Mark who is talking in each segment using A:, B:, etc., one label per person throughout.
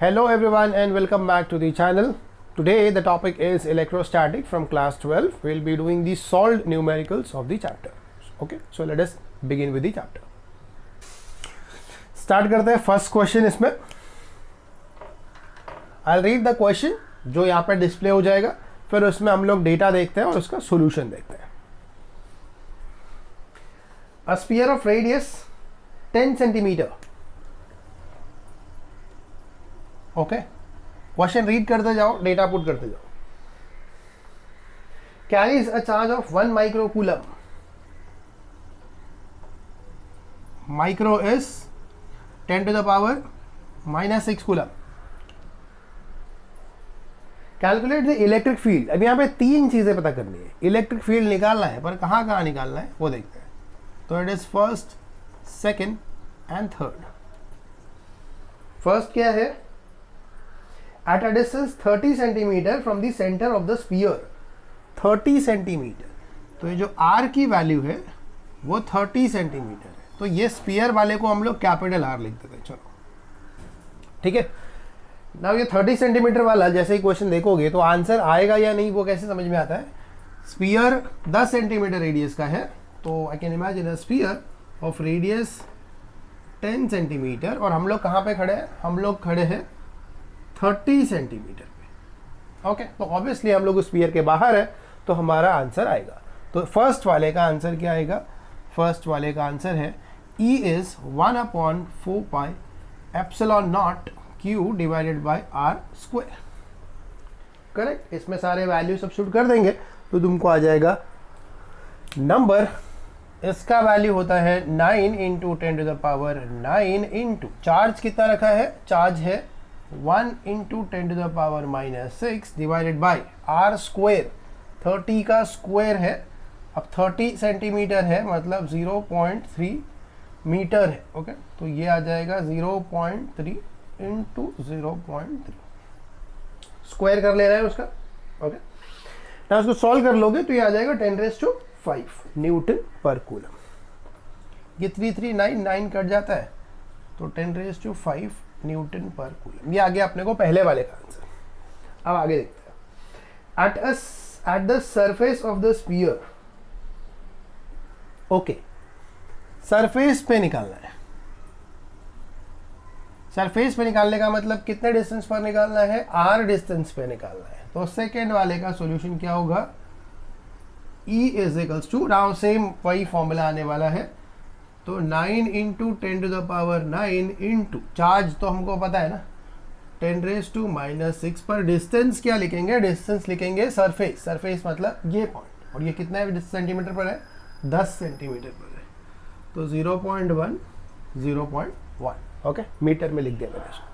A: Hello everyone and welcome back to the channel. Today the topic is electrostatic from class 12. We'll be doing the solved numericals of the chapter. Okay, so let us begin with the chapter. Start करते हैं first question इसमें. I'll read the question जो यहाँ पे display हो जाएगा, फिर उसमें हम लोग डेटा देखते हैं और उसका सॉल्यूशन देखते हैं. A sphere of radius 10 centimeter. Okay, question read करते जाओ, डेटा पुट करते जाओ. Carries a charge of 1 micro coulomb. Micro is 10 to the power -6 coulomb. Calculate the electric field. अब यहाँ पे तीन चीजें पता करनी है. इलेक्ट्रिक फील्ड निकालना है, पर कहाँ कहाँ निकालना है वो देखते हैं. तो it is first, second and third. First क्या है? At a distance 30 centimeter from the center of the sphere. 30 centimeter. तो ये जो R की वैल्यू है वो 30 सेंटीमीटर है. तो ये स्पीयर वाले को हम लोग कैपिटल R लिख देते हैं. चलो ठीक है. नाउ ये 30 सेंटीमीटर वाला जैसे ही क्वेश्चन देखोगे तो आंसर आएगा या नहीं वो कैसे समझ में आता है. स्पीयर 10 सेंटीमीटर रेडियस का है, तो I can imagine a spear of radius 10 centimetre. और हम लोग कहाँ पे खड़े हैं? हम लोग खड़े हैं 30 सेंटीमीटर पे. ओके, तो ऑब्वियसली हम लोग उस स्पीयर के बाहर है, तो हमारा आंसर आएगा. तो फर्स्ट वाले का आंसर क्या आएगा? फर्स्ट वाले का आंसर है E is 1/4 pi epsilon not Q divided by R square. Correct. इसमें सारे वैल्यू सब्स्टिट्यूट कर देंगे तो तुमको आ जाएगा नंबर. इसका वैल्यू होता है 9 into 10 to the power 9 into charge कितना रखा है? चार्ज है 1 into 10 to the power -6 divided by R square. 30 का स्क्वायर है. अब 30 सेंटीमीटर है मतलब 0.3 मीटर है. ओके, तो ये आ जाएगा 0.3 इंटू 0.3. स्क्वायर कर ले रहा है उसका. ओके, ना उसको सॉल्व कर लोगे तो ये आ जाएगा 10⁵ न्यूटन पर कूलम. ये 339 कट जाता है तो 10⁵ न्यूटन पर कूलम. ये आ गया अपने को पहले वाले का आंसर. अब आगे देखते हैं. At the surface of the sphere. Okay, surface पे निकालना है. सरफेस पे निकालने का मतलब कितने डिस्टेंस पर निकालना है? R डिस्टेंस पे निकालना है. तो सेकेंड वाले का सॉल्यूशन क्या होगा? E is equals to, now same वही फॉर्मूला आने वाला है. तो 9 into 10 to the power 9 into charge तो हमको पता है ना 10⁻⁻6 पर डिस्टेंस क्या लिखेंगे? डिस्टेंस लिखेंगे सरफेस. सरफेस मतलब ये पॉइंट. और ये कितना है सेंटीमीटर पर है? 10 सेंटीमीटर पर है. तो 0.1 0.1. ओके, मीटर में लिख दिया मैंने.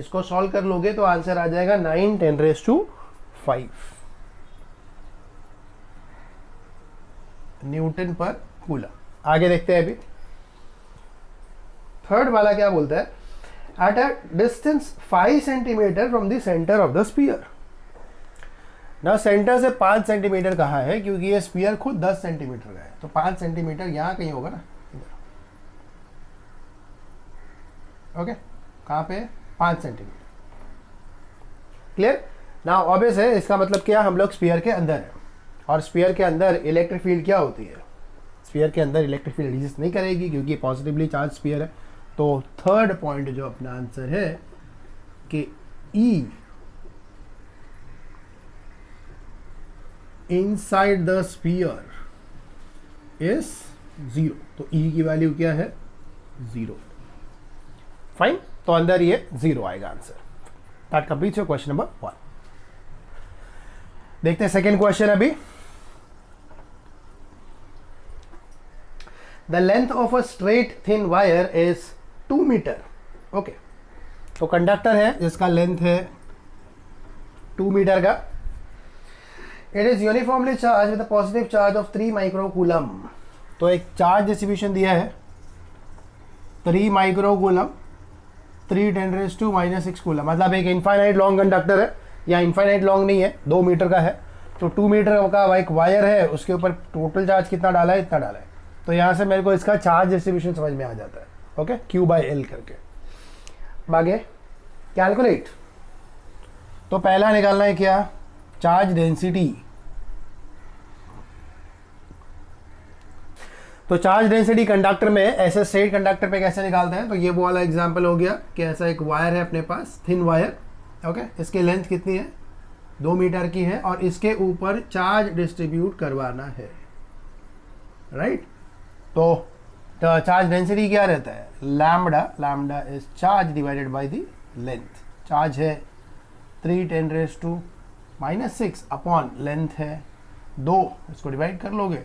A: इसको सॉल्व कर लोगे तो आंसर आ जाएगा 9 10⁵ न्यूटन पर कूलम. आगे देखते हैं. अभी थर्ड वाला क्या बोलता है? At a distance 5 centimetre from the centre of the sphere. ना सेंटर से 5 सेंटीमीटर कहा है क्योंकि ये स्पीयर खुद 10 सेंटीमीटर का है. तो 5 सेंटीमीटर यहां कहीं होगा ना. ओके, कहां पे? 5 सेंटीमीटर. क्लियर. ना ऑब्वियस है, इसका मतलब क्या? हम लोग स्पीयर के अंदर है और स्फीयर के अंदर इलेक्ट्रिक फील्ड क्या होती है? स्फीयर के अंदर इलेक्ट्रिक फील्ड एग्जिस्ट नहीं करेगी क्योंकि पॉजिटिवली चार्ज स्फीयर है. तो थर्ड पॉइंट जो अपना आंसर है कि E inside the sphere is 0. तो E की वैल्यू क्या है? 0. फाइन. तो अंदर ये 0 आएगा answer. That completes your question number 1. देखते हैं सेकेंड क्वेश्चन. अभी The length of a straight thin wire is 2 metre. Okay, तो कंडक्टर है जिसका लेंथ है 2 मीटर का. It is uniformly charge with positive charge of 3 micro coulomb. तो एक चार्ज डिस्ट्रीब्यूशन दिया है 3 माइक्रो कूलम 3 10⁻⁻6 कूलम. मतलब एक इनफाइनाइट लॉन्ग कंडक्टर है, या इनफाइनाइट लॉन्ग नहीं है, 2 मीटर का है. तो 2 मीटर का एक वायर है, उसके ऊपर टोटल चार्ज कितना डाला है? इतना डाला है. तो यहाँ से मेरे को इसका चार्ज डिस्ट्रीब्यूशन समझ में आ जाता है, ओके, Q/L करके। आगे कैलकुलेट, तो पहला निकालना है क्या, चार्ज डेंसिटी। तो चार्ज डेंसिटी कंडक्टर में ऐसे स्ट्रेट कंडक्टर पे कैसे निकालते हैं, तो ये वो वाला एग्जांपल हो गया कि ऐसा एक वायर है अपने पास, थिन वायर, ओके, इसकी लेंथ कितनी है, 2 मीटर की है, और इसके ऊपर चार्ज डिस्ट्रीब्यूट करवाना है, राइट। तो चार्ज डेंसिटी क्या रहता है, lambda, lambda is charge divided by the length. Charge है 3×10⁻⁶ अपॉन लेंथ है 2, इसको डिवाइड कर लोगे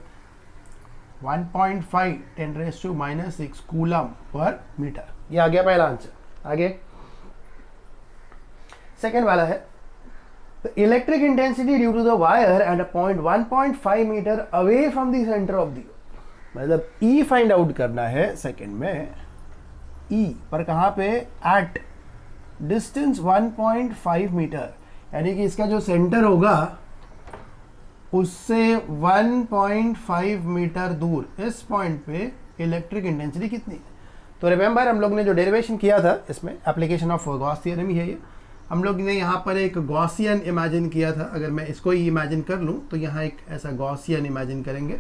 A: 1.5 10⁻⁻6 कूलम पर मीटर। ये आ गया पहला आंसर। आगे सेकेंड वाला है, the electric intensity due to the wire at a point 1.5 metre away from the centre of the, मतलब E फाइंड आउट करना है सेकेंड में, E पर कहाँ पे, एट डिस्टेंस 1.5 मीटर, यानी कि इसका जो सेंटर होगा उससे 1.5 मीटर दूर इस पॉइंट पे इलेक्ट्रिक इंटेंसिटी कितनी है। तो रिमेंबर हम लोग ने जो डेरिवेशन किया था इसमें, एप्लीकेशन ऑफ गॉस थ्योरम ही है ये, हम लोग ने यहाँ पर एक गॉसियन इमेजिन किया था। अगर मैं इसको ही इमेजिन कर लूँ तो यहाँ एक ऐसा गॉसियन इमेजिन करेंगे,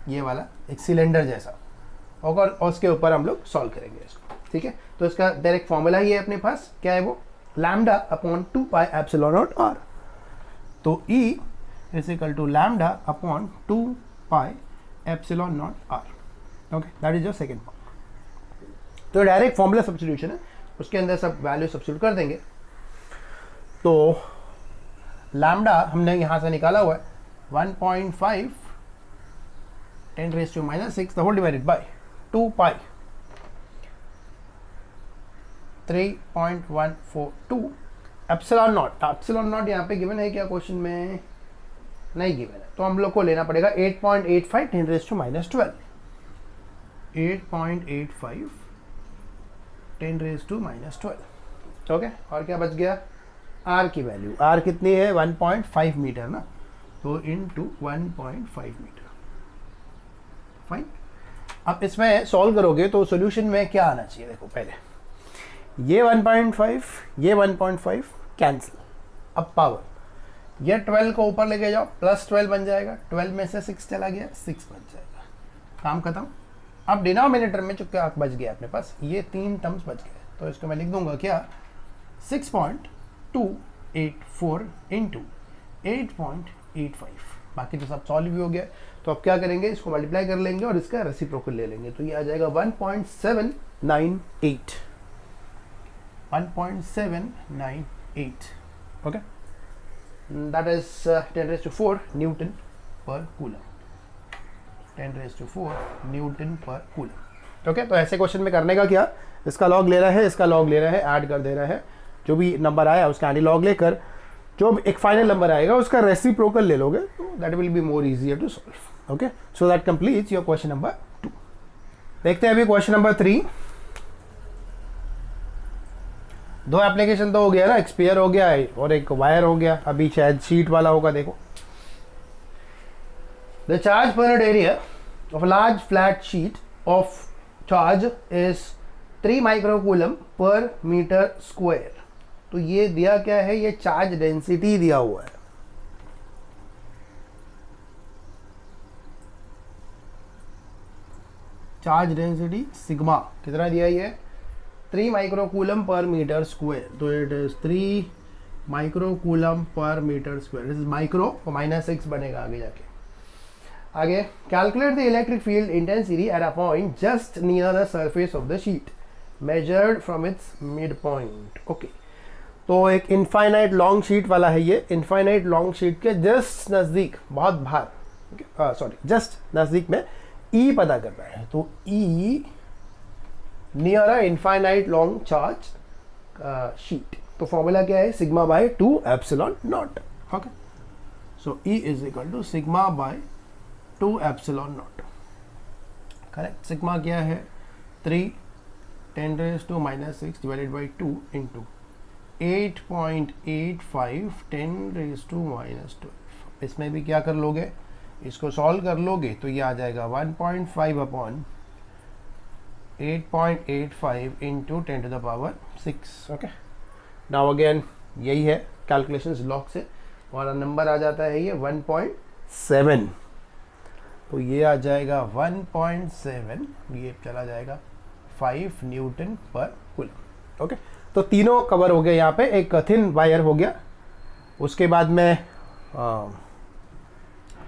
A: ये वाला एक सिलेंडर जैसा, और उसके ऊपर हम लोग सॉल्व करेंगे इसको, ठीक है। तो इसका डायरेक्ट फॉर्मूला ही है अपने पास, क्या है वो, लैम्डा अपॉन 2πε0r। तो E is equal to lambda upon 2πε0r, okay, that is your second form. तो डायरेक्ट फॉर्मूला सब्स्टिट्यूशन है, उसके अंदर सब वैल्यू सब्स्टिट्यूट कर देंगे। तो लैम्डा हमने यहाँ से निकाला हुआ है 1.5 10⁻⁻6 the whole divided by 2π 3.142 epsilon naught. Epsilon naught यहाँ पे गिवन है क्या, क्वेश्चन में नहीं गिवन है, तो हम लोग को लेना पड़ेगा 8.85 10⁻12, 8.85 10⁻12, ओके। और क्या बच गया, R की वैल्यू, R कितनी है 1.5 मीटर ना, तो इंटू 1.5 मीटर, फाइन। अब इसमें सॉल्व करोगे तो सॉल्यूशन में क्या आना चाहिए, देखो पहले ये 1.5 ये 1.5 कैंसिल, अब पावर ये 12 को ऊपर लेके जाओ, +12 बन जाएगा, 12 में से 6 चला गया, 6 बन जाएगा, काम खत्म। अब डिनोमिनेटर में चुपके आंख बच गया अपने पास, ये 3 टर्म्स बच गए, तो इसको मैं लिख दूंगा क्या, 6.284 इंटू 8.85, बाकी तो सब सॉल्व भी हो गया। तो अब क्या करेंगे, इसको मल्टीप्लाई कर लेंगे और इसका रेसिप्रोकल ले लेंगे, तो ये आ जाएगा 1.798, 1.798, ओके, that is 10⁻⁴ न्यूटन पर कूलम, 10⁻⁴ न्यूटन पर कूलम, ओके। तो ऐसे क्वेश्चन में करने का क्या, इसका लॉग ले रहा है, इसका लॉग ले रहा है, ऐड कर दे रहा है, जो भी नंबर आया उसका एंटी लॉग लेकर जो एक फाइनल नंबर आएगा उसका रेसिप्रोकल ले लोगे, तो that will be more easier to solve, okay. So that completes your question number 2। देखते हैं अभी क्वेश्चन नंबर 3। दो एप्लीकेशन तो हो गया ना, एक स्फीयर हो गया और एक वायर हो गया, अभी शायद शीट वाला होगा। देखो, the charge per unit area of large flat sheet of charge is 3 microcoulomb पर मीटर स्क्वायर। तो ये दिया क्या है, ये चार्ज डेंसिटी दिया हुआ है, चार्ज डेंसिटी सिग्मा कितना दिया, ये 3 माइक्रोकूलम पर मीटर स्क्वायर, तो इट इज 3 माइक्रोकूलम पर metre square, this is micro, तो -6 बनेगा आगे जाके। आगे calculate the electric field intensity at a point just near the surface of the sheet measured from its mid point, okay. तो एक infinite long sheet वाला है ये, इनफाइनाइट लॉन्ग शीट के जस्ट नज़दीक, बहुत बाहर, सॉरी जस्ट नज़दीक में E पता करना है, तो E near a infinite long charge sheet, तो फॉर्मूला क्या है, sigma by 2 epsilon naught, okay. So E is equal to sigma by 2 epsilon naught, correct. Sigma क्या है, 3 10⁻⁻6 डिवाइडेड बाई 2 इंटू 8.85 10⁻⁻12। इसमें भी क्या कर लोगे, इसको सॉल्व कर लोगे तो ये आ जाएगा 1.5 upon 8.85 into 10 to the power 6. Okay, now again यही है कैलकुलेशंस लॉग से, और नंबर आ जाता है ये 1.7. तो ये आ जाएगा 1.7, ये चला जाएगा 5 न्यूटन पर कूलम. ओके, तो तीनों कवर हो गए यहाँ पे. एक थिन वायर हो गया, उसके बाद में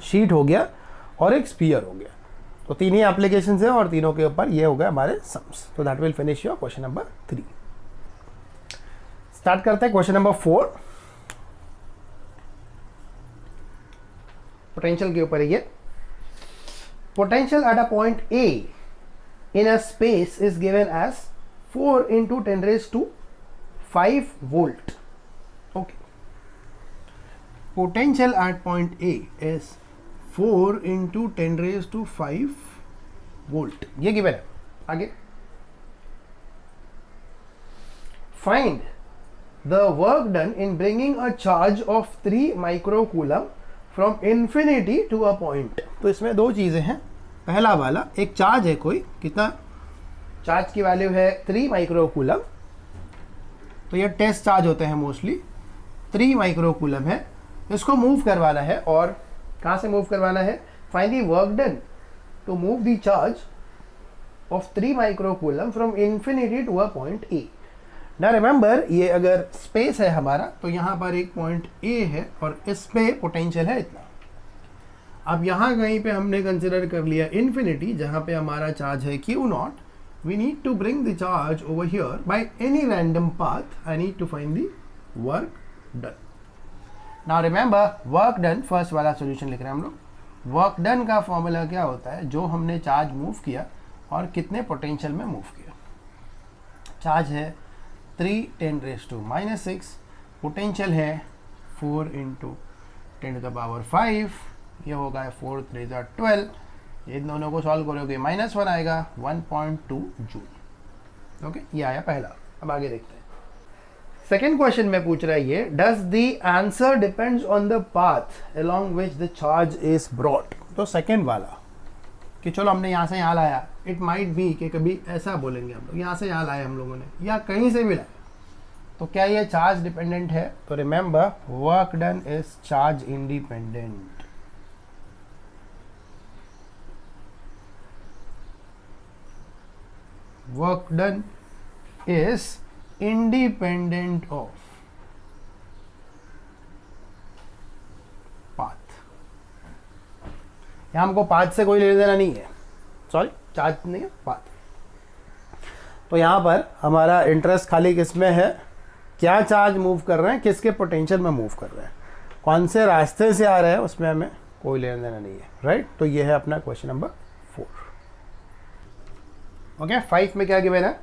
A: शीट हो गया और एक स्पीयर हो गया. तो तीन ही एप्लीकेशंस है और तीनों के ऊपर ये हो गए हमारे सम्स. तो that will finish your question number 3. Start करते हैं क्वेश्चन नंबर 4. पोटेंशियल के ऊपर है ये. Potential at a point A in a space is given as 4 into 10 raised to 5 volt. Okay. Potential at point A is 4 into 10 raised to 5 volt. ये given है. आगे. Find the work done in bringing a charge of 3 microcoulomb from infinity to a point. तो इसमें दो चीजें हैं. पहला वाला एक चार्ज है, कोई कितना चार्ज की वैल्यू है 3 माइक्रोकूलम. तो ये टेस्ट चार्ज होते हैं मोस्टली. 3 माइक्रोकूलम है, इसको मूव करवाना है. और कहाँ से मूव करवाना है? Find the work done to move the charge of 3 microcoulomb from infinity to a point A. ना रिमेंबर, ये अगर स्पेस है हमारा तो यहाँ पर एक पॉइंट ए है और इस पे पोटेंशियल है इतना. अब यहाँ कहीं पे हमने कंसिडर कर लिया इन्फिनिटी, जहाँ पे हमारा चार्ज है Q0. We need to bring the charge over here by any random path. I need to find the work done. Now remember, work done first वाला सॉल्यूशन लिख रहे हैं हम लोग. वर्क डन का फॉर्मूला क्या होता है? जो हमने चार्ज मूव किया और कितने पोटेंशियल में मूव किया. चार्ज है 3 10 raised to -6, पोटेंशियल है 4 into 10 to the power 5. ये होगा 4 3 12. ये दोनों को सॉल्व करोगे -1 आएगा 1.2 जूल. ओके, ये आया पहला. अब आगे देखते हैं. सेकेंड क्वेश्चन में पूछ रहा है ये, does the answer depends on the path along which the charge is brought. तो सेकेंड वाला कि चलो हमने यहाँ से यहाँ लाया. इट माइट बी कि कभी ऐसा बोलेंगे हम लोग, यहाँ से यहाँ लाए हम लोगों ने, या कहीं से भी लाए. तो क्या ये चार्ज डिपेंडेंट है? तो remember, work done is charge independent. Work done is independent of path. यहां हमको पाथ से कोई लेना देना नहीं है. सॉरी, चार्ज नहीं है, पाथ. तो यहां पर हमारा इंटरेस्ट खाली किस में है? क्या चार्ज मूव कर रहे हैं, किसके पोटेंशियल में मूव कर रहे हैं, कौन से रास्ते से आ रहे हैं, उसमें हमें कोई लेना देना नहीं है. राइट. तो ये है अपना क्वेश्चन नंबर 4. ओके, 5 में क्या गिवन है?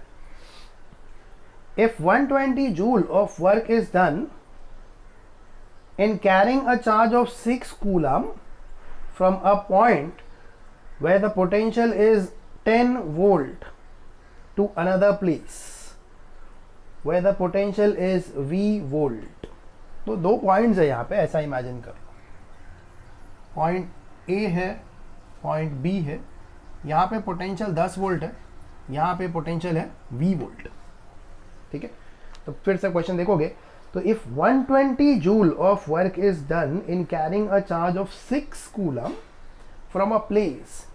A: If 120 joule of work is done in carrying a charge of 6 coulomb from a point where the potential is 10 volt to another place where the potential is V volt. तो दो points है यहाँ पे, ऐसा imagine कर लो. Point A है, point B है. यहाँ पे पोटेंशियल 10 वोल्ट है, यहाँ पे पोटेंशियल है V वोल्ट. ठीक है. तो फिर से क्वेश्चन देखोगे तो if 120 joule of work is done in carrying a charge of 6 coulomb from a place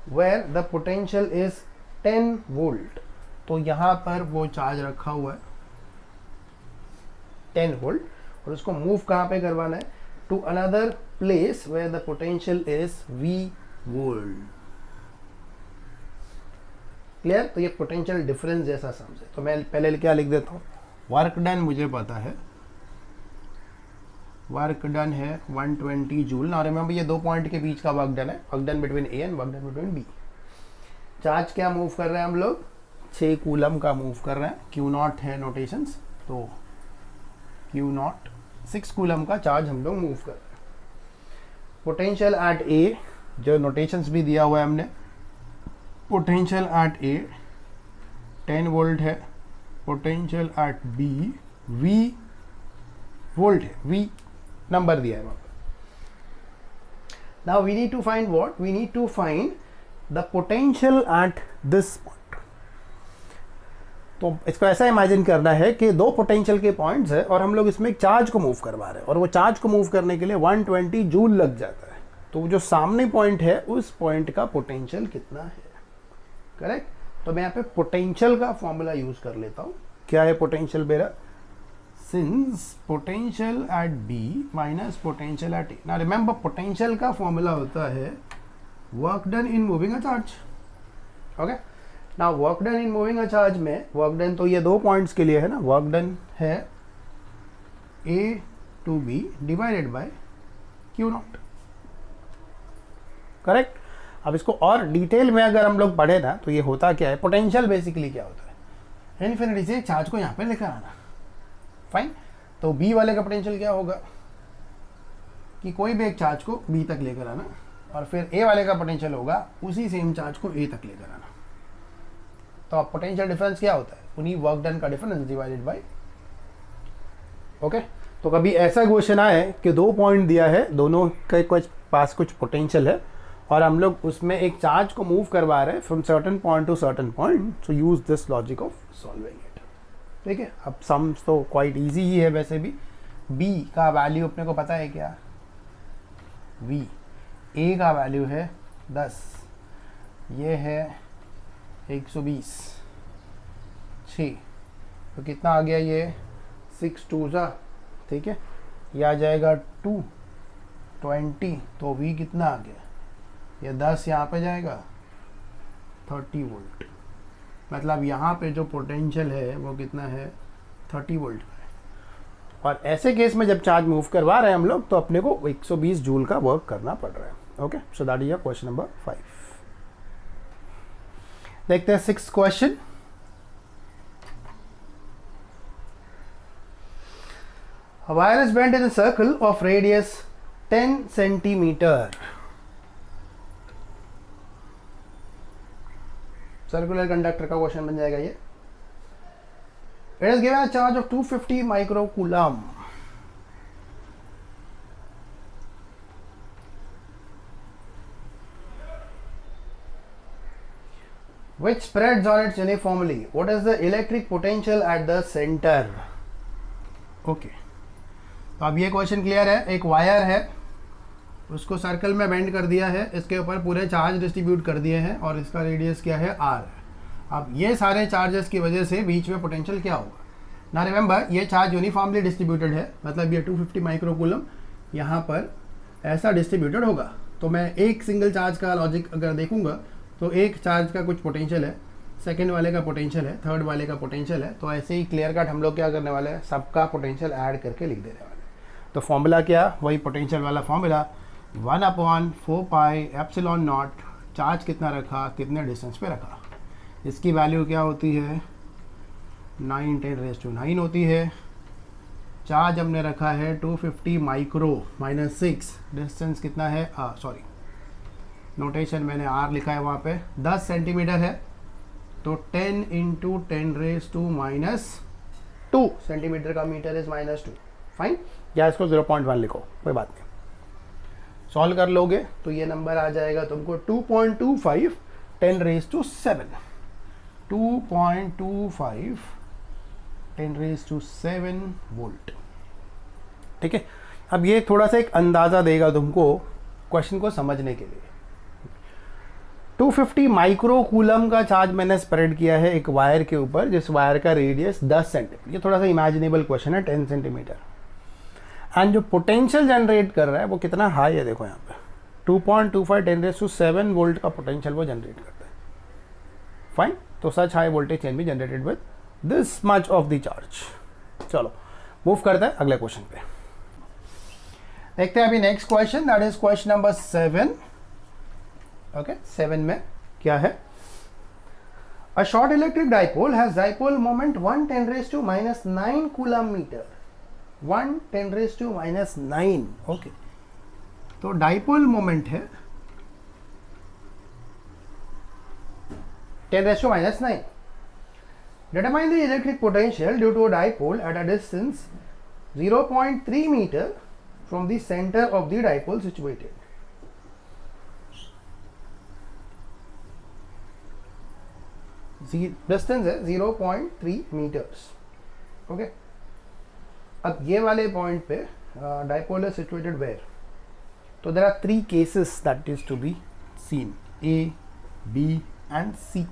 A: where the potential is 10 volt. तो यहाँ पर वो चार्ज रखा हुआ है 10 वोल्ट, और उसको मूव कहाँ पे करवाना है? To another place where the potential is V volt. Clear. तो ये पोटेंशियल डिफरेंस जैसा समझे. तो मैं पहले क्या लिख देता हूँ? वर्क डन मुझे पता है, वर्क डन है 120 जूल. ना रिमेंबर, ये दो पॉइंट के बीच का वर्क डन है, work done between A and work done between B. Charge क्या मूव कर रहे हैं हम लोग? 6 कूलम का मूव कर रहे हैं. Q0 है नोटेशंस, तो Q0 6 कूलम का चार्ज हम लोग मूव कर रहे हैं. पोटेंशियल एट ए, जो नोटेशंस भी दिया हुआ है हमने, पोटेंशियल एट ए 10 वोल्ट है, potential at B V volt है, V नंबर दिया है वहाँ पर. Now we need to find what? We need to find the potential at this point. तो इसको ऐसा इमेजिन करना है कि दो पोटेंशियल के पॉइंट्स है और हम लोग इसमें एक चार्ज को मूव करवा रहे हैं और वो चार्ज को मूव करने के लिए 120 जूल लग जाता है। तो जो सामने पॉइंट है उस पॉइंट का पोटेंशियल कितना है, करेक्ट। तो मैं यहाँ पे पोटेंशियल का फॉर्मूला यूज कर लेता हूँ। क्या है पोटेंशियल मेरा? Since potential at B minus potential at A. Now remember potential का फॉर्मूला होता है work done in moving a charge. Okay, now work done in moving a charge में वर्क डन तो ये दो पॉइंट्स के लिए है ना, वर्क डन है A to B divided by q naught, correct. अब इसको और डिटेल में अगर हम लोग पढ़े ना तो ये होता क्या है, पोटेंशियल बेसिकली क्या होता है, इन्फिनिटी से चार्ज को यहाँ पे लेकर आना। फाइन, तो बी वाले का पोटेंशियल क्या होगा कि कोई भी एक चार्ज को बी तक लेकर आना और फिर ए वाले का पोटेंशियल होगा उसी सेम चार्ज को ए तक लेकर आना। तो अब पोटेंशियल डिफरेंस क्या होता है, उन्हीं वर्क डन का डिफरेंस डिवाइडेड बाय। ओके, तो कभी ऐसा क्वेश्चन आए कि दो पॉइंट दिया है, दोनों के कुछ पास कुछ पोटेंशियल है और हम लोग उसमें एक चार्ज को मूव करवा रहे हैं from certain point two certain point, so use this logic of solving it. ठीक है, अब सम्स तो क्वाइट इजी ही है वैसे भी। बी का वैल्यू अपने को पता है क्या, वी। ए का वैल्यू है 10, ये है 120, 6, तो कितना आ गया ये 6 2 जा, ठीक है, ये आ जाएगा 220, तो वी कितना आ गया, ये 10 यहाँ पे जाएगा 30 वोल्ट। मतलब यहाँ पे जो पोटेंशियल है वो कितना है 30 वोल्ट का है। और ऐसे केस में जब चार्ज मूव करवा रहे हैं हम लोग तो अपने को 120 जूल का वर्क करना पड़ रहा है। Okay, so that is your question number 5। देखते हैं 6th question. A wire is bent in a circle of radius 10 centimeter. Circular conductor का क्वेश्चन बन जाएगा ये। It is given a charge of 250 microcoulomb. Which spreads on it uniformly. What is the electric potential at the center? Okay. तो अब ये question clear है। एक wire है, उसको सर्कल में बेंड कर दिया है, इसके ऊपर पूरे चार्ज डिस्ट्रीब्यूट कर दिए हैं और इसका रेडियस क्या है, आर है। अब ये सारे चार्जेस की वजह से बीच में पोटेंशियल क्या होगा ना, रिमेंबर ये चार्ज यूनिफॉर्मली डिस्ट्रीब्यूटेड है, मतलब ये 250 माइक्रोकूलम यहाँ पर ऐसा डिस्ट्रीब्यूटेड होगा। तो मैं एक सिंगल चार्ज का लॉजिक अगर देखूंगा तो एक चार्ज का कुछ पोटेंशियल है, सेकेंड वाले का पोटेंशियल है, थर्ड वाले का पोटेंशियल है। तो ऐसे ही क्लियर कट हम लोग क्या करने वाले हैं, सबका पोटेंशियल ऐड करके लिख देने वाले। तो फॉर्मूला क्या, वही पोटेंशियल वाला formula 1/4 pi epsilon not, charge कितना रखा, कितने डिस्टेंस पे रखा, इसकी वैल्यू क्या होती है 9 × 10⁻⁹ होती है। चार्ज हमने रखा है 250 माइक्रो माइनस 6, डिस्टेंस कितना है, सॉरी नोटेशन मैंने आर लिखा है वहाँ पे, 10 सेंटीमीटर है, तो 10 × 10⁻², सेंटीमीटर का मीटर इज -2। फाइन, या इसको 0.1 लिखो, कोई बात नहीं, सॉल्व कर लोगे तो ये नंबर आ जाएगा तुमको 2.25 10⁻⁷, 2.25 10⁻⁷ वोल्ट। ठीक है, अब ये थोड़ा सा एक अंदाज़ा देगा तुमको क्वेश्चन को समझने के लिए। 250 माइक्रोकूलम का चार्ज मैंने स्प्रेड किया है एक वायर के ऊपर, जिस वायर का रेडियस 10 सेंटीमीटर, ये थोड़ा सा इमेजिनेबल क्वेश्चन है, 10 सेंटीमीटर। एंड जो पोटेंशियल जनरेट कर रहा है वो कितना हाई है, देखो यहाँ पे 2.25 10⁻⁷ वोल्ट का पोटेंशियल वो जनरेट करता है। फाइन, तो such high voltage can be generated with this much of the charge. चलो मूव करते हैं अगले क्वेश्चन पे। देखते हैं अभी next question, that is question number 7। Okay, 7 में क्या है, a short electric dipole has dipole moment 1 10⁻⁻9 coulomb metre, 1 10⁻⁻9। Okay, तो डाइपोल मोमेंट है 10⁻⁹। Determine the electric potential due to a dipole at a distance 0.3 meter from the center of the dipole situated. Distance है 0.3 metres. Okay, अब ये वाले point पे dipole is situated where, तो there are 3 cases that is to be seen, A, B and C.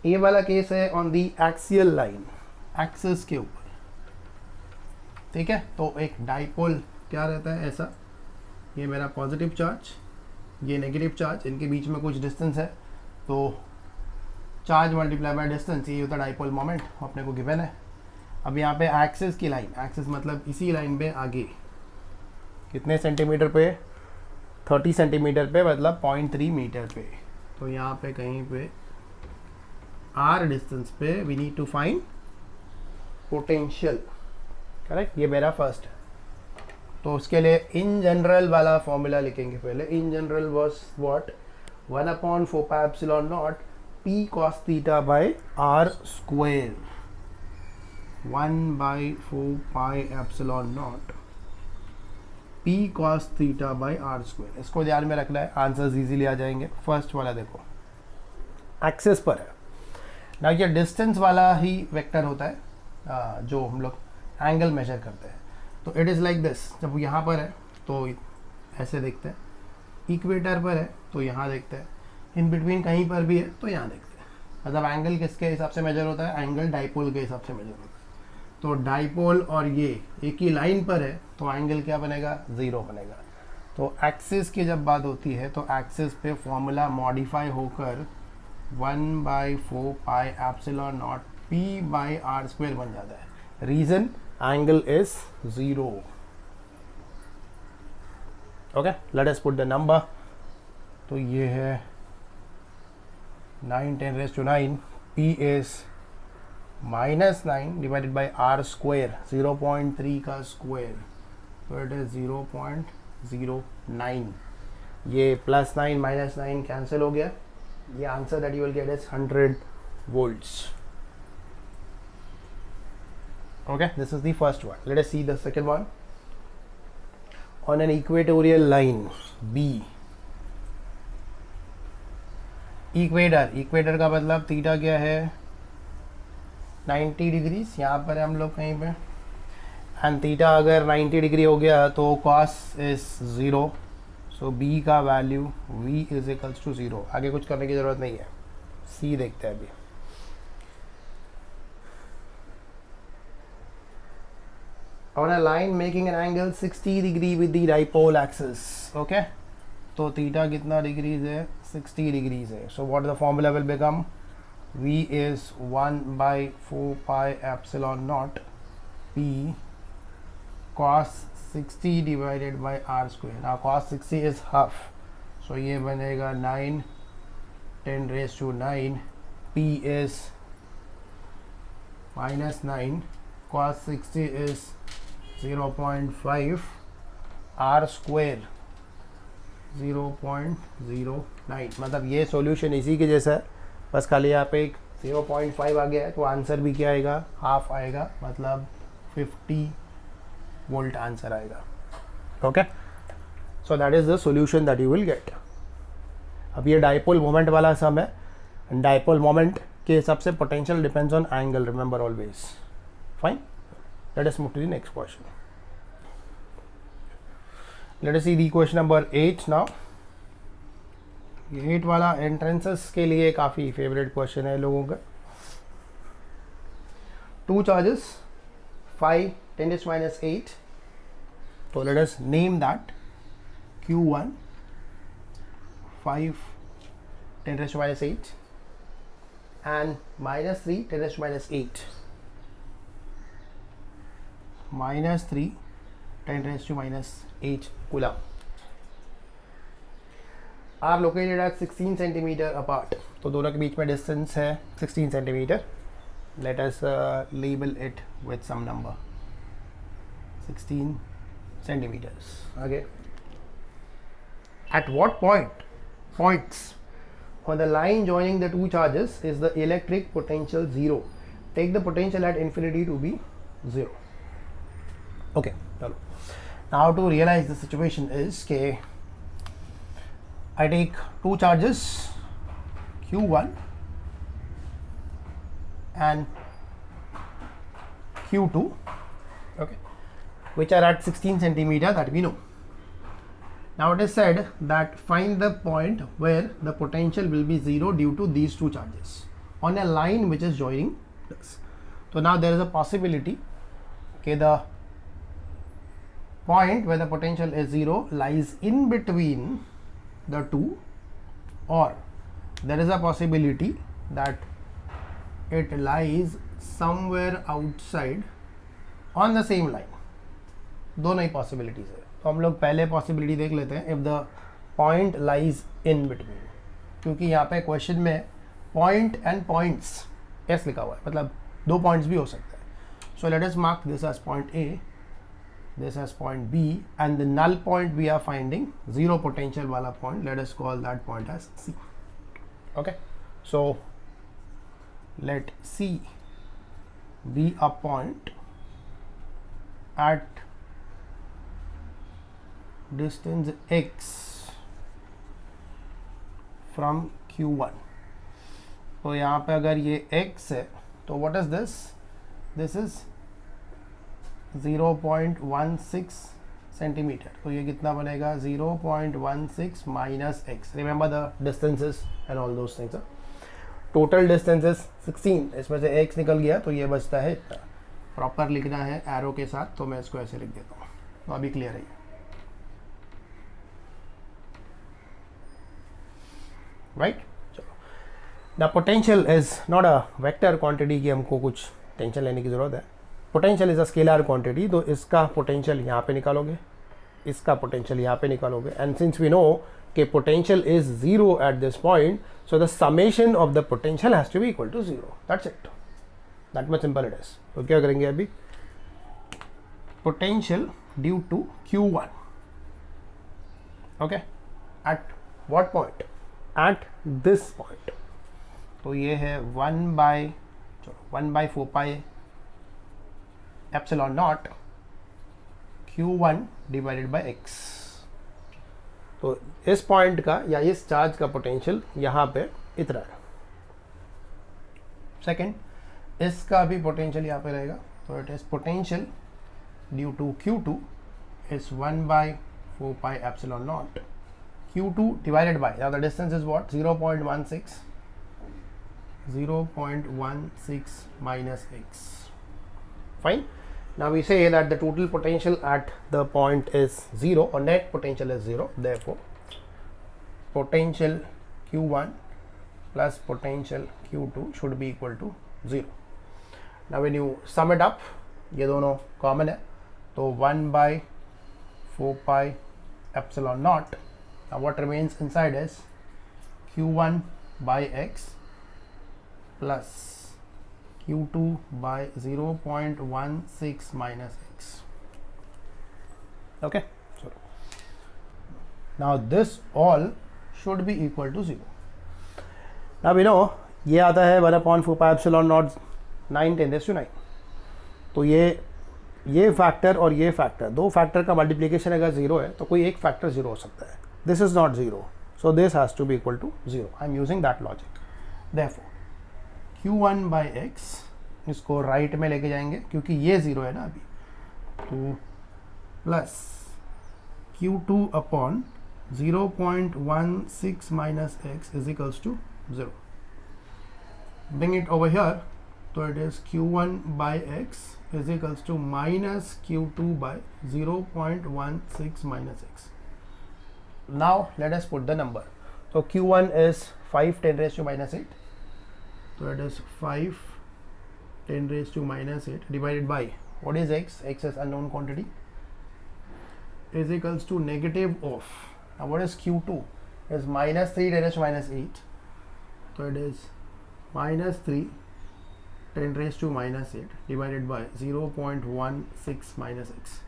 A: A वाला केस है on the axial line, axis के ऊपर, ठीक है। तो एक डाइपोल क्या रहता है ऐसा, ये मेरा पॉजिटिव चार्ज, ये नेगेटिव चार्ज, इनके बीच में कुछ डिस्टेंस है, तो चार्ज मल्टीप्लाई बाय डिस्टेंस, ये होता है डाइपोल मोमेंट, अपने को गिवन है। अब यहाँ पे एक्सिस की लाइन, एक्सिस मतलब इसी लाइन पे आगे कितने सेंटीमीटर पे, 30 सेंटीमीटर पे, मतलब 0.3 मीटर पे। तो यहाँ पे कहीं पे r डिस्टेंस पे we need to find potential, correct. ये मेरा फर्स्ट है, तो उसके लिए इन जनरल वाला फॉर्मूला लिखेंगे पहले। In general was what, 1/4 pi epsilon naught p cos theta by r square, 1/4 pi epsilon naught p cos theta by r square. इसको ध्यान में रखना है, आंसर्स इजीली आ जाएंगे। फर्स्ट वाला देखो एक्सिस पर है ना, ये डिस्टेंस वाला ही वेक्टर होता है जो हम लोग एंगल मेजर करते हैं। तो इट इज़ लाइक दिस, जब यहाँ पर है तो ऐसे देखते हैं, इक्वेटर पर है तो यहाँ देखते हैं, इन बिटवीन कहीं पर भी है तो यहाँ देखते हैं। मतलब एंगल किसके हिसाब से मेजर होता है, एंगल डाइपोल के हिसाब से मेजर होता है। तो डाइपोल और ये एक ही लाइन पर है तो एंगल क्या बनेगा, 0 बनेगा। तो एक्सिस की जब बात होती है तो एक्सिस पे फॉर्मूला मॉडिफाई होकर 1/4 pi epsilon naught p by r square बन जाता है। Reason, angle is 0। Okay, let us put the number. तो ये है 9 10 raised to 9, p is -9 divided by r square, 0.3 का स्क्वायर, तो इट इज 0.09। ये +9 -9 कैंसिल हो गया। ये answer that you will get is 100 volts. Okay, this is the first one. Let us see the second one. On an equatorial line B, equator का मतलब theta क्या है, 90 डिग्रीज। यहाँ पर हम लोग कहीं पे, एंड थीटा अगर 90 डिग्री हो गया तो cos इज 0, सो b का value v is equals to 0। आगे कुछ करने की ज़रूरत नहीं है, c देखते हैं अभी। On a line making an angle 60 degree with the dipole axis, okay, तो थीटा कितना डिग्रीज है, 60 डिग्रीज है। So what the formula will become, v is 1/4 pi epsilon naught p cos 60 divided by r square. Now cos 60 is half, so ये बनेगा 9 10 raised to 9, p is -9, cos 60 is 0.5, r square 0.09। मतलब ये solution इसी के जैसा है, बस खाली यहाँ पे एक 0.5 आ गया है, तो आंसर भी क्या आएगा, हाफ आएगा, मतलब 50 वोल्ट आंसर आएगा। Okay, so that is the solution that you will get. अब ये डाइपोल मोमेंट वाला सम है, डाइपोल मोमेंट के हिसाब से potential depends on angle, remember always. Fine, let us move to the next question. Let us see the question number 8 now. ये 8 वाला entrances के लिए काफ़ी फेवरेट क्वेश्चन है लोगों का। 2 charges, 5 10⁻⁸। तो let us name that Q1 5 10⁻⁸ and -3 10⁻⁸. -3 10⁻⁸ coulomb are located at 16 centimeter apart. तो दोनों के बीच में डिस्टेंस है 16 centimetre. Let us label it with some number, 16 centimeters. आगे, at what points on the line joining the two charges is the electric potential 0? Take the potential at infinity to be 0. Okay, चलो। Now to realize the situation is कि I take 2 charges Q1 and Q2, okay, which are at 16 centimeter, that we know. Now it is said that find the point where the potential will be 0 due to these two charges on a line which is joining this. So now there is a possibility, okay, the point where the potential is 0 lies in between the two, or there is a possibility that it lies somewhere outside on the same line. दोनों ही possibilities है. तो हम लोग पहले possibility देख लेते हैं, if the point lies in between, क्योंकि यहाँ पे क्वेश्चन में पॉइंट एंड पॉइंट्स एस लिखा हुआ है, मतलब दो पॉइंट्स भी हो सकते हैं. So let us mark this as point A, this as point B, and the null point we are finding, zero potential wala point, let us call that point as C. Okay, so let C be a point at distance x from Q1. तो यहाँ पे अगर ये x है तो what is this? This is 0.16 centimetre. तो ये कितना बनेगा? 0.16 minus x. Remember the distances and all those things. Total distance is 16, इसमें से एक्स निकल गया तो ये बचता है इतना. प्रॉपर लिखना है एरो के साथ, तो मैं इसको ऐसे लिख देता हूँ. तो अभी क्लियर है. राइट, चलो. The potential is not a vector quantity की हमको कुछ टेंशन लेने की ज़रूरत है. Potential is a scalar quantity, तो इसका पोटेंशियल यहाँ पे निकालोगे, इसका पोटेंशियल यहाँ पे निकालोगे. एंड सिंस वी नो कि potential is 0 at this point, so the summation of the potential has to be equal to 0. That's it, that much simple it is. तो क्या करेंगे अभी? Potential due to Q1, okay, at what point? At this point. तो ये है 1/4 pi epsilon naught Q1 divided by x. तो इस point का या इस चार्ज का पोटेंशियल यहाँ पे इतना है. सेकेंड, इसका भी पोटेंशियल यहाँ पे रहेगा. तो it is potential due to Q2 is 1/4 pi epsilon naught Q2 divided by, now the distance is what? 0.16 minus x. Fine. Now we say that the total potential at the point is 0, or net potential is 0. Therefore, potential Q1 plus potential Q2 should be equal to 0. Now when you sum it up, ये दोनों common है, तो 1/4 pi epsilon naught. Now what remains inside is Q1 by x plus Q2 by 0.16 minus x. Okay, so now this all should be equal to 0. Now we know ये आता है 1/4 pi epsilon naught 9 10 raised to 9. तो ये factor और ये factor, दो factor का multiplication अगर 0 है तो कोई एक फैक्टर 0 हो सकता है. This is not 0, so this has to be equal to 0. I am using that logic. Therefore Q1 by x, इसको राइट में लेके जाएंगे क्योंकि ये 0 है ना अभी, तो plus Q2 upon 0.16 minus x is equals to 0. Bring it over here, तो it is Q1 by x is equals to minus Q2 by 0.16 minus x. Now let us put the number. तो Q1 is 5 10 raised to minus 8. So it is 5 10 raised to minus 8 divided by, what is x? X is unknown quantity, is equals to negative of, now what is Q2? Is minus 3 10 raised to minus 8. So it is minus 3 10 raised to minus 8 divided by 0.16 minus x.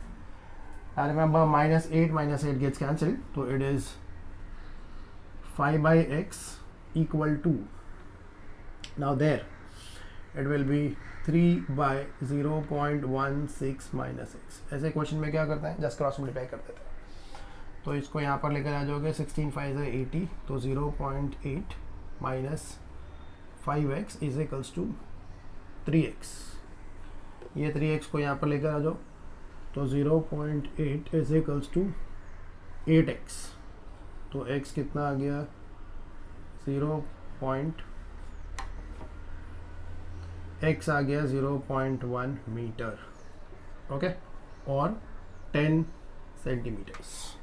A: Now remember, minus 8 gets cancelled, so it is 5 by x equal to, now there it will be 3 by 0.16 minus x. ऐसे question में क्या करते हैं, just cross multiply कर देते हैं. तो इसको यहाँ पर लेकर आ जाओगे, 16 5 है 80, तो 0.8 minus 5x is equals to 3x, ये 3x को यहाँ पर लेकर आ जाओ, तो 0.8 इज इक्वल्स टू 8x, तो x कितना आ गया x आ गया 0.1 मीटर, ओके, और 10 centimeters.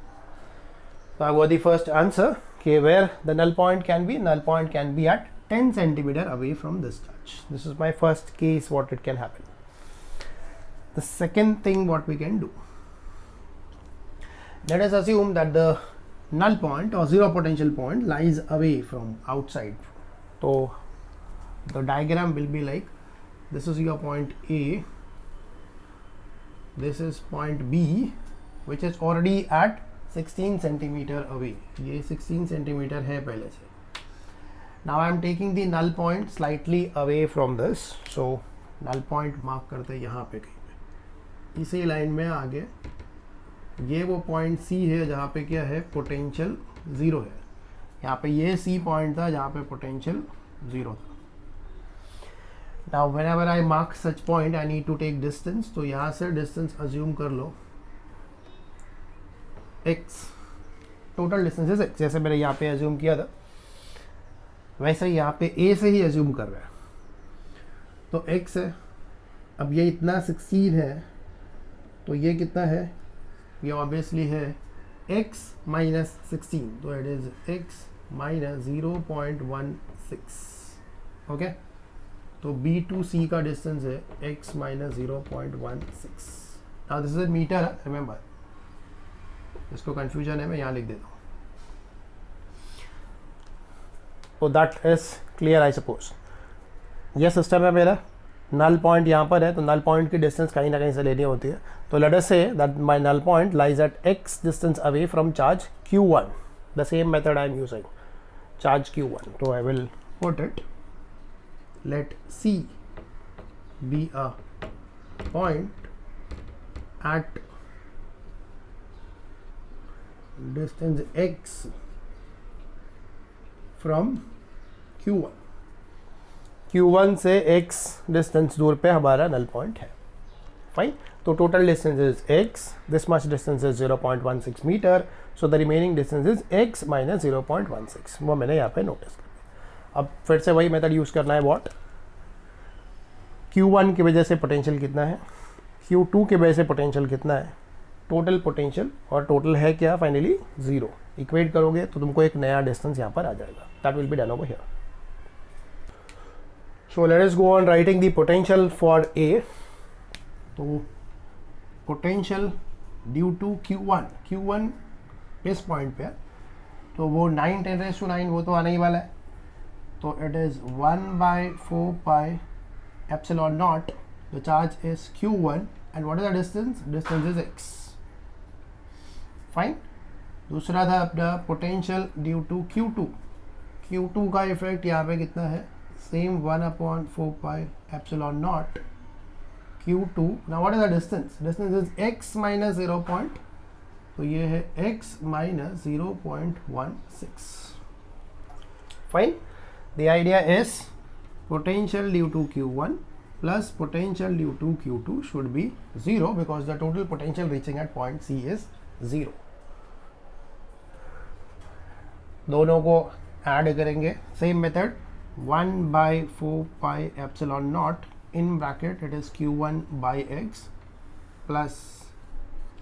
A: So I got the first answer, okay, where the null point can be at 10 centimeter away from this charge. This is my first case what it can happen. The second thing what we can do, let us assume that the null point or zero potential point lies away from outside. So the diagram will be like, this is your point A, this is point B, which is already at 16 centimeter away. ये 16 centimeter है पहले से. Now I am taking the null point slightly away from this. So null point mark करते हैं यहाँ पे कहीं पे. इसी लाइन में आगे ये वो पॉइंट C है जहाँ पे क्या है, पोटेंशियल ज़ीरो है. यहाँ पे ये C पॉइंट था जहाँ पे पोटेंशियल ज़ीरो था. Now whenever I mark such point I need to take distance. तो यहाँ से distance assume कर लो x, total distance is x, जैसे मैंने यहाँ पे एज्यूम किया था वैसे ही यहाँ पे a से ही एज्यूम कर रहा है. तो x है, अब ये इतना 16 है, तो ये कितना है, ये ऑब्वियसली है x माइनस 16, तो it is x minus 0.16, okay. तो b टू c का डिस्टेंस है x minus 0.16. Now this is metre, remember, इसको कंफ्यूजन है, मैं यहाँ लिख देता हूँ. तो that is clear I suppose. ये सिस्टम है मेरा, नल पॉइंट यहाँ पर है, तो नल पॉइंट की डिस्टेंस कहीं ना कहीं से लेनी होती है. तो let us say that my null point lies at x distance away from charge q1. The same method I am using, charge q1. तो I will put it, let c be a point at distance x from q1. q1 से x distance दूर पे हमारा null point है. Fine. तो total distance is x, this much distance is 0.16 metre, so the remaining distance is x minus 0.16. वो मैंने यहाँ पे नोटिस कर लिया. अब फिर से वही मेथड यूज करना है. व्हाट, q1 की वजह से पोटेंशियल कितना है, q2 की वजह से पोटेंशियल कितना है, टोटल पोटेंशियल, और टोटल है क्या फाइनली 0. इक्वेट करोगे तो तुमको एक नया डिस्टेंस यहाँ पर आ जाएगा. That will be done over here. So let us go on writing the potential for A. तो पोटेंशियल ड्यू टू Q1 इस पॉइंट पे, तो वो 9 10⁻⁹ वो तो आने ही वाला है. तो it is 1/4 pi epsilon not. The charge is Q1 and what is the distance? Distance is x. Fine. दूसरा था अपना पोटेंशियल ड्यू टू Q2 का इफेक्ट यहाँ पे कितना है, same 1/4 pi epsilon naught Q2. Now what is the distance, distance is x minus 0. तो ये है x minus 0.16. Fine. The idea is potential due to Q1 plus potential due to Q2 should be 0 because the total potential reaching at point C is 0. दोनों को add करेंगे, same method, 1/4 pi epsilon not in bracket it is Q1 by x plus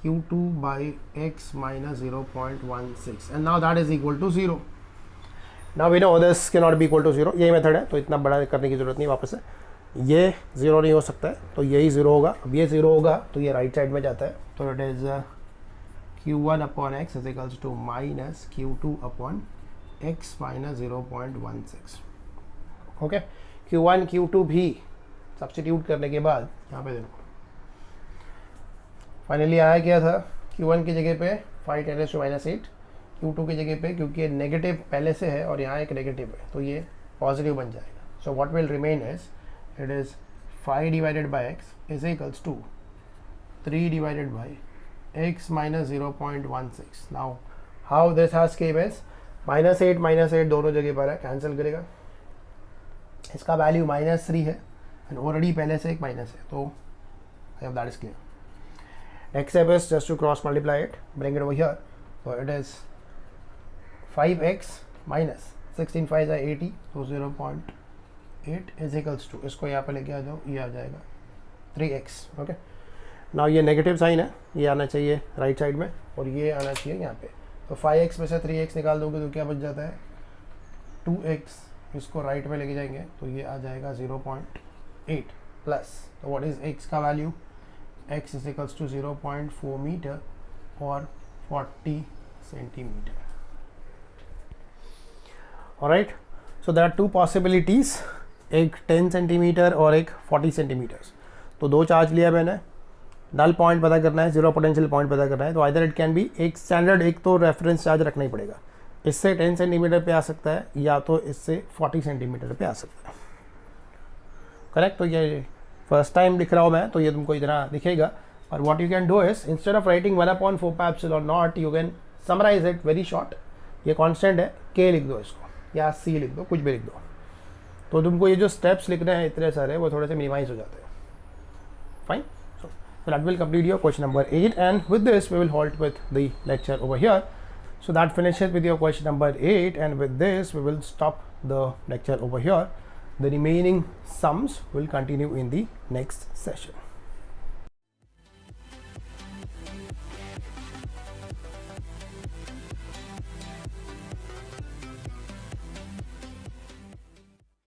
A: Q2 by x minus 0.16, and now that is equal to 0. Now we know this cannot be equal to 0. यही method है, तो इतना बड़ा करने की जरूरत नहीं. वापस से ये 0 नहीं हो सकता है, तो यही 0 होगा. अब ये 0 होगा तो ये राइट साइड में जाता है. तो it is Q1 upon x is equals to minus Q2 upon x minus 0.16. Okay. Q1 Q2 भी सब्स्टिट्यूट करने के बाद यहाँ पे देखो फाइनली आया क्या था, Q1 की जगह पे 5 10⁻⁸, Q2 की जगह पे क्योंकि नेगेटिव पहले से है और यहाँ एक नेगेटिव है तो ये पॉजिटिव बन जाएगा. So what will remain is, it is 5 divided by x is equals to 3 divided by x minus 0.16. Now how this has came is -8 दोनों जगह पर है, कैंसिल करेगा. इसका वैल्यू -3 है, एंड ऑलरेडी पहले से एक माइनस है, तो I hope that is clear. Next step is just to cross multiply it, bring it over here. So it is 5x minus 16 5 is 80, so 0.8 is equals to, इसको यहाँ पे लेके आ जाओ, ये आ जाएगा 3x. ओके, नाउ ये नेगेटिव साइन है, ये आना चाहिए राइट साइड में और ये आना चाहिए यहाँ पे. तो 5x में से 3x निकाल दोगे तो क्या बच जाता है 2x. इसको राइट में लेके जाएंगे तो ये आ जाएगा 0.8 प्लस, तो व्हाट इज x का value, x is equals to 0.4 meter or 40 centimeter. Alright, so there are two possibilities, एक 10 centimeter और एक 40 centimeters. तो दो चार्ज लिया मैंने, नल पॉइंट पता करना है, जीरो पोटेंशियल पॉइंट पता करना है. तो आइदर इट कैन बी एक स्टैंडर्ड, एक तो रेफरेंस चार्ज रखना ही पड़ेगा, इससे 10 सेंटीमीटर पे आ सकता है या तो इससे 40 सेंटीमीटर पे आ सकता है. करेक्ट. तो ये फर्स्ट टाइम लिख रहा हूँ मैं, तो ये तुमको इतना दिखेगा. और what you can do is, instead of writing 1/4 pi epsilon naught, you can summarise it very short. ये कांस्टेंट है, के लिख दो इसको या सी लिख दो, कुछ भी लिख दो. तो तुमको ये जो स्टेप्स लिखने हैं इतने सारे, वो थोड़े से मिनिमाइज हो जाते हैं. Fine. So that will complete your question number 8, and with this we will halt with the lecture over here. So that finishes with your question number 8, and with this we will stop the lecture over here. The remaining sums will continue in the next session.